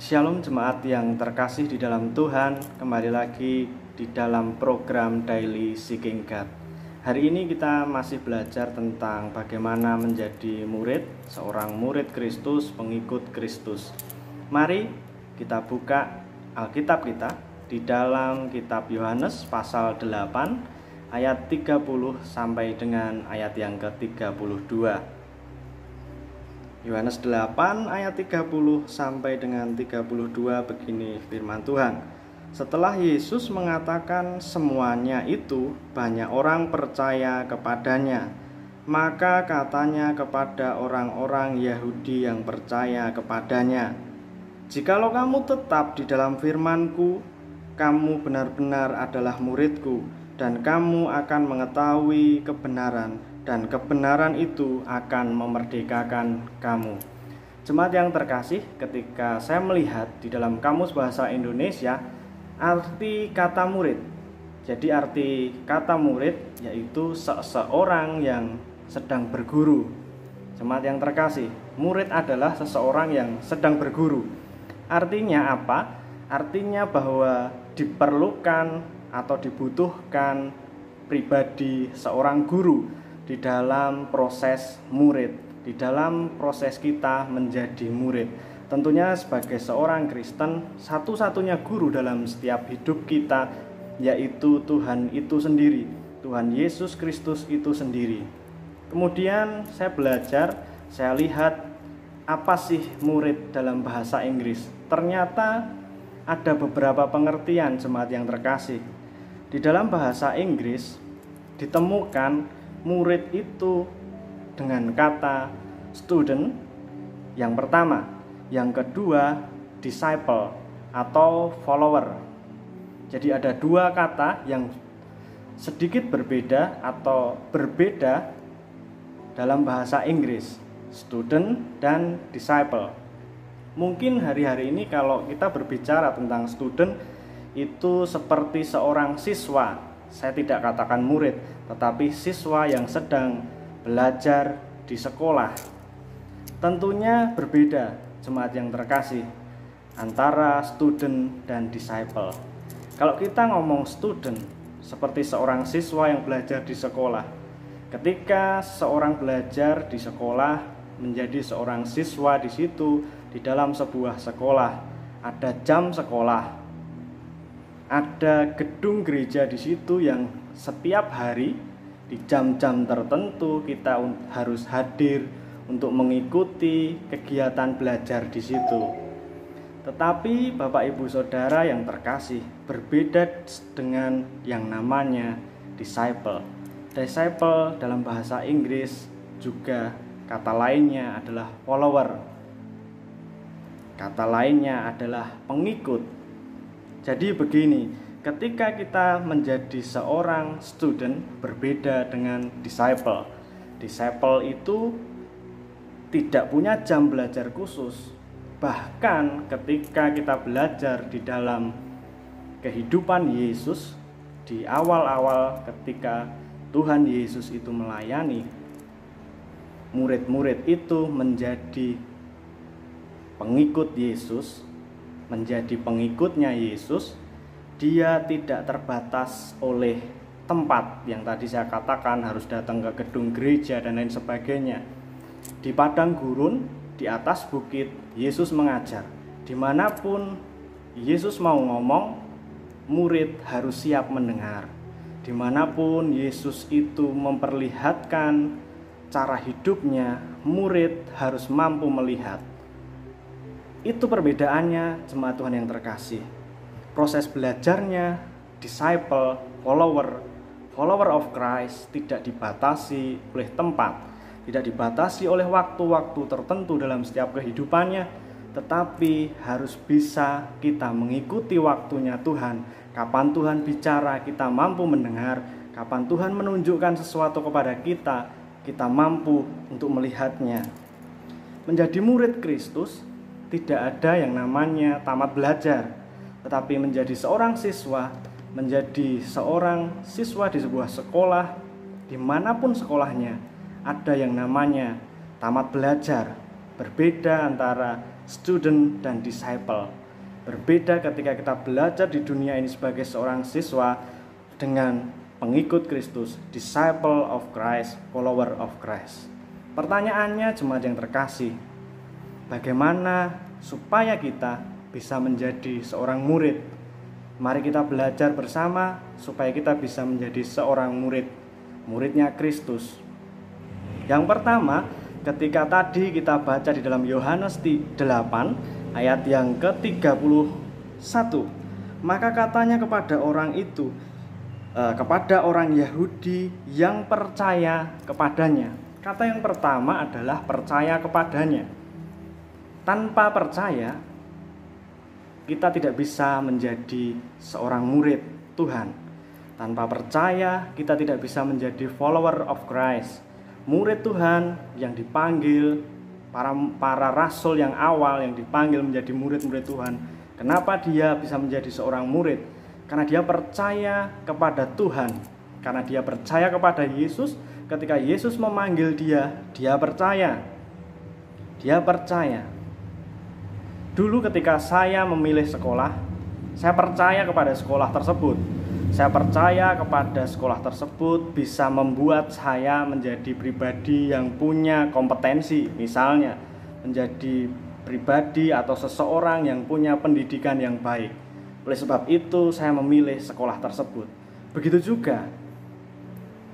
Shalom jemaat yang terkasih di dalam Tuhan, kembali lagi di dalam program Daily Seeking God. Hari ini kita masih belajar tentang bagaimana menjadi seorang murid Kristus, pengikut Kristus. Mari kita buka Alkitab kita di dalam kitab Yohanes pasal 8 ayat 30 sampai dengan ayat yang ke-32. Yohanes 8 ayat 30 sampai dengan 32 begini firman Tuhan. Setelah Yesus mengatakan semuanya itu, banyak orang percaya kepadanya. Maka katanya kepada orang-orang Yahudi yang percaya kepadanya, "Jikalau kamu tetap di dalam firman-Ku, kamu benar-benar adalah murid-Ku, dan kamu akan mengetahui kebenaran, dan kebenaran itu akan memerdekakan kamu." Jemaat yang terkasih, ketika saya melihat di dalam Kamus Bahasa Indonesia arti kata murid, jadi arti kata murid yaitu seseorang yang sedang berguru. Jemaat yang terkasih, murid adalah seseorang yang sedang berguru. Artinya apa? Artinya bahwa diperlukan atau dibutuhkan pribadi seorang guru di dalam proses murid, di dalam proses kita menjadi murid. Tentunya sebagai seorang Kristen, satu-satunya guru dalam setiap hidup kita yaitu Tuhan itu sendiri, Tuhan Yesus Kristus itu sendiri. Kemudian saya belajar, saya lihat apa sih murid dalam bahasa Inggris. Ternyata ada beberapa pengertian jemaat yang terkasih. Di dalam bahasa Inggris ditemukan murid itu dengan kata student yang pertama, yang kedua disciple atau follower. Jadi ada dua kata yang sedikit berbeda atau berbeda dalam bahasa Inggris, student dan disciple. Mungkin hari-hari ini kalau kita berbicara tentang student itu seperti seorang siswa. Saya tidak katakan murid, tetapi siswa yang sedang belajar di sekolah. Tentunya berbeda jemaat yang terkasih antara student dan disciple. Kalau kita ngomong student seperti seorang siswa yang belajar di sekolah. Ketika seorang belajar di sekolah menjadi seorang siswa di situ, di dalam sebuah sekolah ada jam sekolah, ada gedung gereja di situ yang setiap hari di jam-jam tertentu kita harus hadir untuk mengikuti kegiatan belajar di situ. Tetapi Bapak Ibu Saudara yang terkasih, berbeda dengan yang namanya disciple. Disciple dalam bahasa Inggris juga kata lainnya adalah follower. Kata lainnya adalah pengikut. Jadi begini, ketika kita menjadi seorang student berbeda dengan disciple. Disciple itu tidak punya jam belajar khusus. Bahkan ketika kita belajar di dalam kehidupan Yesus, di awal-awal ketika Tuhan Yesus itu melayani, murid-murid itu menjadi pengikut Yesus, menjadi pengikutnya Yesus. Dia tidak terbatas oleh tempat yang tadi saya katakan harus datang ke gedung gereja dan lain sebagainya. Di padang gurun, di atas bukit, Yesus mengajar. Dimanapun Yesus mau ngomong, murid harus siap mendengar. Dimanapun Yesus itu memperlihatkan cara hidupnya, murid harus mampu melihat. Itu perbedaannya jemaat Tuhan yang terkasih. Proses belajarnya, disciple, follower of Christ tidak dibatasi oleh tempat, tidak dibatasi oleh waktu-waktu tertentu dalam setiap kehidupannya, tetapi harus bisa kita mengikuti waktunya Tuhan. Kapan Tuhan bicara, kita mampu mendengar. Kapan Tuhan menunjukkan sesuatu kepada kita, kita mampu untuk melihatnya. Menjadi murid Kristus tidak ada yang namanya tamat belajar, tetapi menjadi seorang siswa, menjadi seorang siswa di sebuah sekolah, dimanapun sekolahnya, ada yang namanya tamat belajar. Berbeda antara student dan disciple. Berbeda ketika kita belajar di dunia ini sebagai seorang siswa dengan pengikut Kristus, disciple of Christ, follower of Christ. Pertanyaannya jemaat yang terkasih, bagaimana supaya kita bisa menjadi seorang murid? Mari kita belajar bersama supaya kita bisa menjadi seorang muridnya Kristus. Yang pertama, ketika tadi kita baca di dalam Yohanes 8 ayat yang ke-31, maka katanya kepada orang itu, kepada orang Yahudi yang percaya kepadanya. Kata yang pertama adalah percaya kepadanya. Tanpa percaya, kita tidak bisa menjadi seorang murid Tuhan. Tanpa percaya, kita tidak bisa menjadi follower of Christ, murid Tuhan yang dipanggil, para rasul yang awal yang dipanggil menjadi murid-murid Tuhan. Kenapa dia bisa menjadi seorang murid? Karena dia percaya kepada Tuhan, karena dia percaya kepada Yesus. Ketika Yesus memanggil dia percaya. Dia percaya. Dulu ketika saya memilih sekolah, saya percaya kepada sekolah tersebut. Saya percaya kepada sekolah tersebut bisa membuat saya menjadi pribadi yang punya kompetensi, misalnya menjadi pribadi atau seseorang yang punya pendidikan yang baik. Oleh sebab itu saya memilih sekolah tersebut. Begitu juga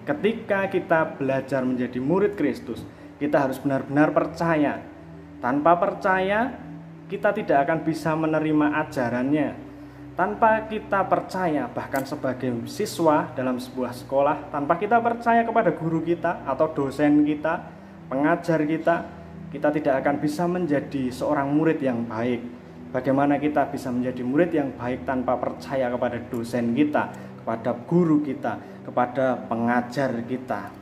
ketika kita belajar menjadi murid Kristus, kita harus benar-benar percaya. Tanpa percaya, kita tidak akan bisa menerima ajarannya. Tanpa kita percaya, bahkan sebagai siswa dalam sebuah sekolah, tanpa kita percaya kepada guru kita atau dosen kita, pengajar kita, kita tidak akan bisa menjadi seorang murid yang baik. Bagaimana kita bisa menjadi murid yang baik tanpa percaya kepada dosen kita, kepada guru kita, kepada pengajar kita?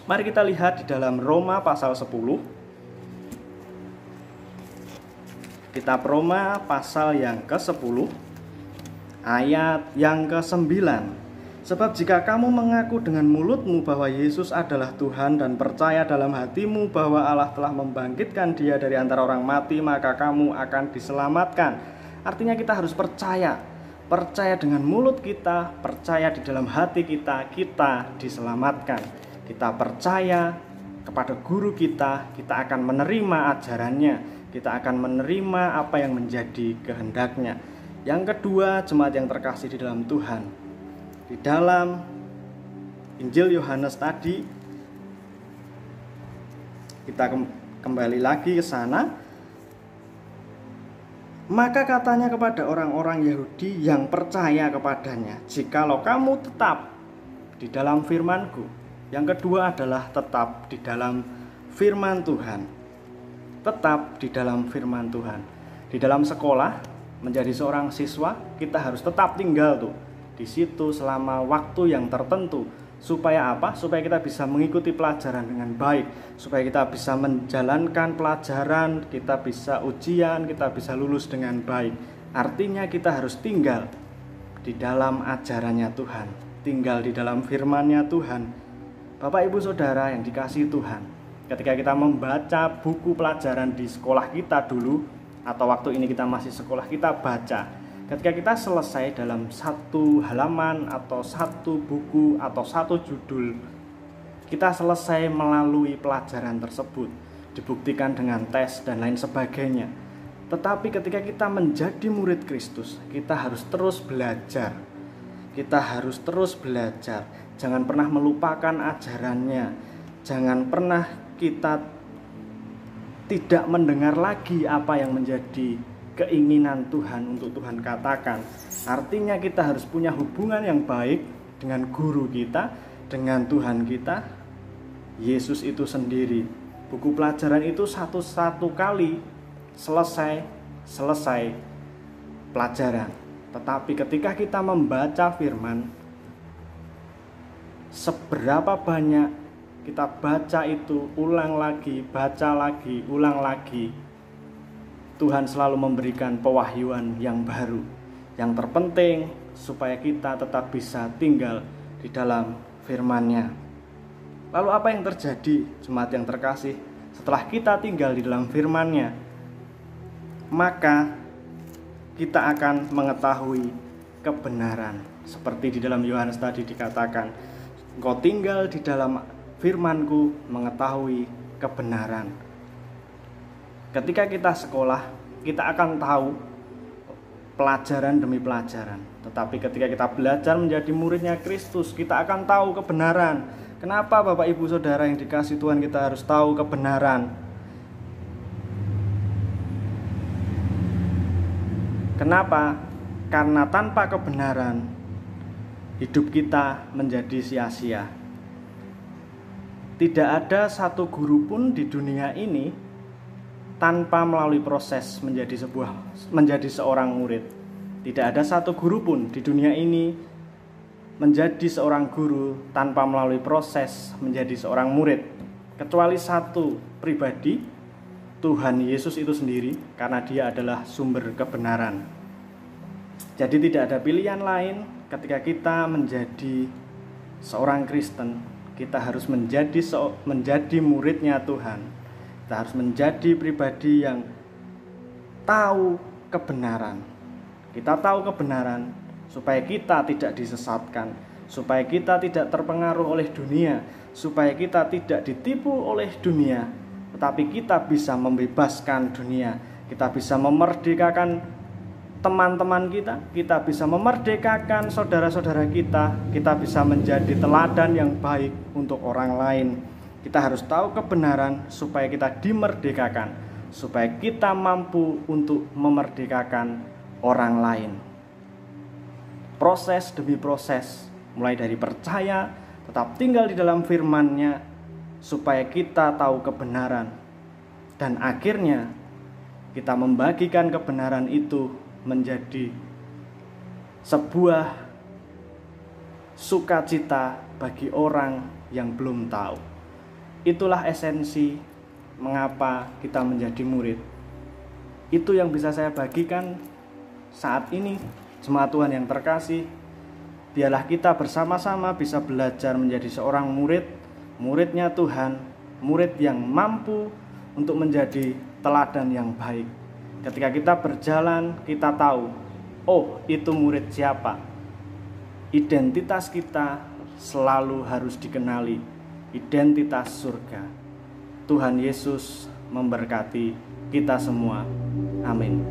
Mari kita lihat di dalam Roma pasal 10. Kitab Roma pasal yang ke-10 ayat yang ke-9. Sebab jika kamu mengaku dengan mulutmu bahwa Yesus adalah Tuhan dan percaya dalam hatimu bahwa Allah telah membangkitkan dia dari antara orang mati, maka kamu akan diselamatkan. Artinya kita harus percaya dengan mulut kita, percaya di dalam hati kita diselamatkan. Kita percaya kepada guru kita akan menerima ajarannya, kita akan menerima apa yang menjadi kehendaknya. Yang kedua, jemaat yang terkasih di dalam Tuhan, di dalam Injil Yohanes tadi, kita kembali lagi ke sana. Maka katanya kepada orang-orang Yahudi yang percaya kepadanya, jikalau kamu tetap di dalam firman-Ku. Yang kedua adalah tetap di dalam firman Tuhan. Tetap di dalam firman Tuhan. Di dalam sekolah, menjadi seorang siswa, kita harus tetap tinggal di situ selama waktu yang tertentu. Supaya apa? Supaya kita bisa mengikuti pelajaran dengan baik, supaya kita bisa menjalankan pelajaran, kita bisa ujian, kita bisa lulus dengan baik. Artinya kita harus tinggal di dalam ajarannya Tuhan, tinggal di dalam firman-Nya Tuhan. Bapak, Ibu, Saudara yang dikasihi Tuhan, ketika kita membaca buku pelajaran di sekolah kita dulu, atau waktu ini kita masih sekolah, kita baca. Ketika kita selesai dalam satu halaman atau satu buku atau satu judul, kita selesai melalui pelajaran tersebut, dibuktikan dengan tes dan lain sebagainya. Tetapi ketika kita menjadi murid Kristus, kita harus terus belajar. Kita harus terus belajar. Jangan pernah melupakan ajarannya. Jangan pernah kita tidak mendengar lagi apa yang menjadi keinginan Tuhan untuk Tuhan katakan. Artinya kita harus punya hubungan yang baik dengan guru kita, dengan Tuhan kita, Yesus itu sendiri. Buku pelajaran itu satu kali selesai pelajaran. Tetapi ketika kita membaca firman, seberapa banyak kita baca itu, ulang lagi, baca lagi, ulang lagi, Tuhan selalu memberikan pewahyuan yang baru. Yang terpenting supaya kita tetap bisa tinggal di dalam firman-Nya. Lalu apa yang terjadi, jemaat yang terkasih, setelah kita tinggal di dalam firman-Nya? maka kita akan mengetahui kebenaran. Seperti di dalam Yohanes tadi dikatakan, engkau tinggal di dalam firman-Ku, mengetahui kebenaran. Ketika kita sekolah, kita akan tahu pelajaran demi pelajaran. Tetapi ketika kita belajar menjadi muridnya Kristus, kita akan tahu kebenaran. Kenapa Bapak Ibu Saudara yang dikasihi Tuhan, kita harus tahu kebenaran? Kenapa? Karena tanpa kebenaran, hidup kita menjadi sia-sia. Tidak ada satu guru pun di dunia ini tanpa melalui proses menjadi seorang murid. Tidak ada satu guru pun di dunia ini menjadi seorang guru tanpa melalui proses menjadi seorang murid, kecuali satu pribadi, Tuhan Yesus itu sendiri, karena Dia adalah sumber kebenaran. Jadi tidak ada pilihan lain ketika kita menjadi seorang Kristen. Kita harus menjadi muridnya Tuhan. Kita harus menjadi pribadi yang tahu kebenaran. Kita tahu kebenaran supaya kita tidak disesatkan, supaya kita tidak terpengaruh oleh dunia, supaya kita tidak ditipu oleh dunia, tetapi kita bisa membebaskan dunia. Kita bisa memerdekakan teman-teman kita bisa memerdekakan saudara-saudara kita bisa menjadi teladan yang baik untuk orang lain. Kita harus tahu kebenaran supaya kita dimerdekakan, supaya kita mampu untuk memerdekakan orang lain. Proses demi proses, mulai dari percaya, tetap tinggal di dalam firman-Nya, supaya kita tahu kebenaran. Dan akhirnya kita membagikan kebenaran itu menjadi sebuah sukacita bagi orang yang belum tahu. Itulah esensi mengapa kita menjadi murid. Itu yang bisa saya bagikan saat ini, jemaat Tuhan yang terkasih. Biarlah kita bersama-sama bisa belajar menjadi seorang muridnya Tuhan, murid yang mampu untuk menjadi teladan yang baik. Ketika kita berjalan, kita tahu, oh itu murid siapa. Identitas kita selalu harus dikenali, identitas surga. Tuhan Yesus memberkati kita semua. Amin.